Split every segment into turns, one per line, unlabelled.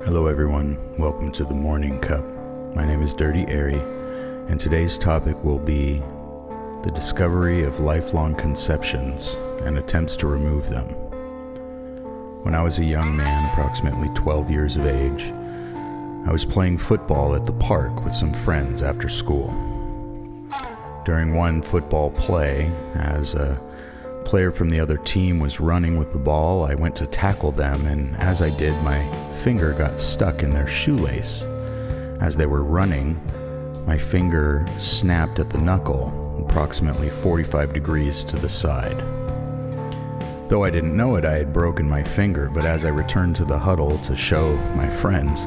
Hello everyone, welcome to the Mourning Cup. My name is Dirty Airy, and today's topic will be the discovery of lifelong conceptions and attempts to remove them. When I was a young man, approximately 12 years of age, I was playing football at the park with some friends after school. During one football play, as a player from the other team was running with the ball, I went to tackle them, and as I did, my finger got stuck in their shoelace. As they were running, my finger snapped at the knuckle, approximately 45 degrees to the side. Though I didn't know it, I had broken my finger, but as I returned to the huddle to show my friends,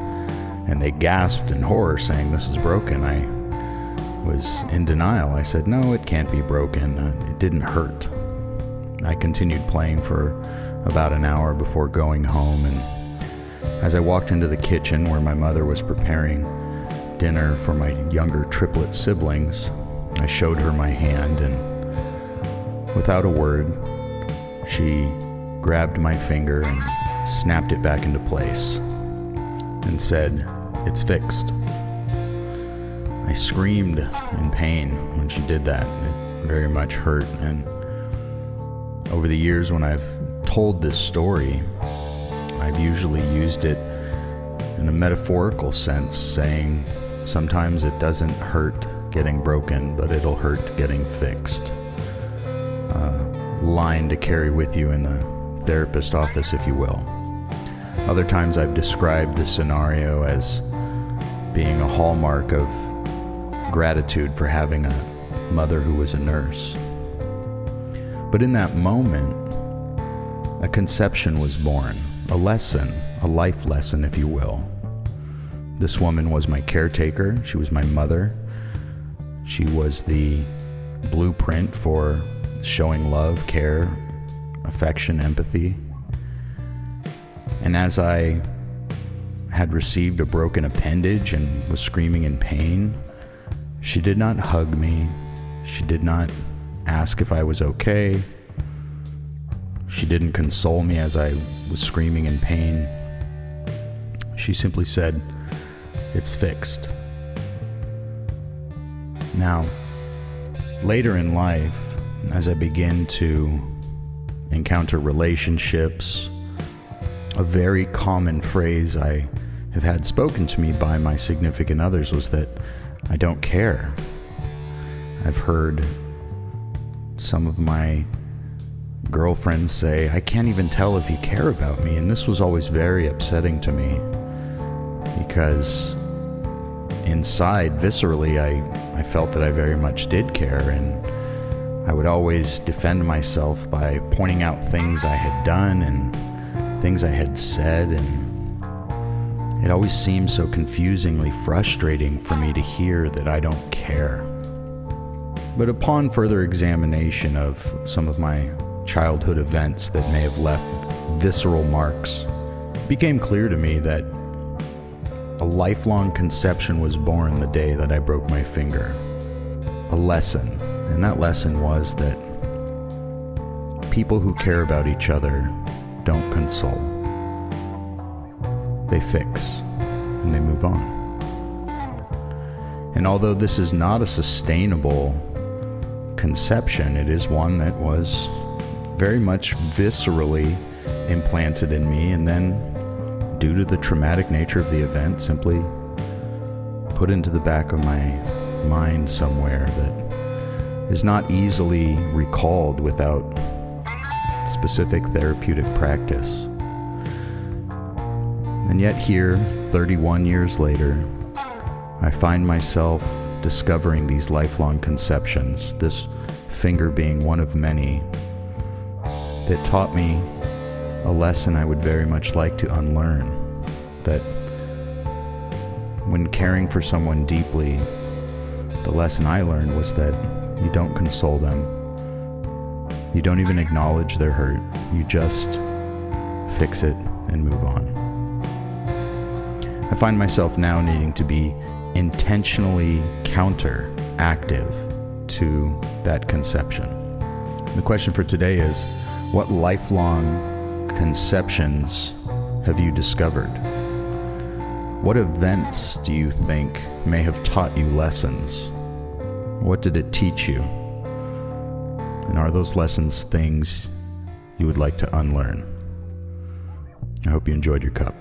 and they gasped in horror saying, "This is broken," I was in denial. I said, "No, it can't be broken. It didn't hurt." I continued playing for about an hour before going home, and as I walked into the kitchen where my mother was preparing dinner for my younger triplet siblings, I showed her my hand, and without a word, she grabbed my finger and snapped it back into place and said, "It's fixed." I screamed in pain when she did that. It very much hurt, and over the years when I've told this story, I've usually used it in a metaphorical sense, saying sometimes it doesn't hurt getting broken, but it'll hurt getting fixed. A line to carry with you in the therapist office, if you will. Other times I've described the scenario as being a hallmark of gratitude for having a mother who was a nurse. But in that moment, a conception was born, a lesson, a life lesson, if you will. This woman was my caretaker. She was my mother. She was the blueprint for showing love, care, affection, empathy. And as I had received a broken appendage and was screaming in pain, she did not hug me. She did not ask if I was okay. She didn't console me as I was screaming in pain. She simply said, "It's fixed." Now, later in life, as I begin to encounter relationships, a very common phrase I have had spoken to me by my significant others was that I don't care. I've heard some of my girlfriends say, "I can't even tell if you care about me," and this was always very upsetting to me because inside, viscerally, I felt that I very much did care, and I would always defend myself by pointing out things I had done and things I had said, and it always seemed so confusingly frustrating for me to hear that I don't care. But upon further examination of some of my childhood events that may have left visceral marks, it became clear to me that a lifelong conception was born the day that I broke my finger. A lesson, and that lesson was that people who care about each other don't console. They fix, and they move on. And although this is not a sustainable conception, it is one that was very much viscerally implanted in me, and then due to the traumatic nature of the event, simply put into the back of my mind somewhere that is not easily recalled without specific therapeutic practice. And yet here, 31 years later, I find myself discovering these lifelong conceptions, this finger being one of many, that taught me a lesson I would very much like to unlearn, that when caring for someone deeply, the lesson I learned was that you don't console them, you don't even acknowledge their hurt, you just fix it and move on. I find myself now needing to be intentionally counteractive to that conception. The question for today is, what lifelong conceptions have you discovered? What events do you think may have taught you lessons? What did it teach you? And are those lessons things you would like to unlearn? I hope you enjoyed your cup.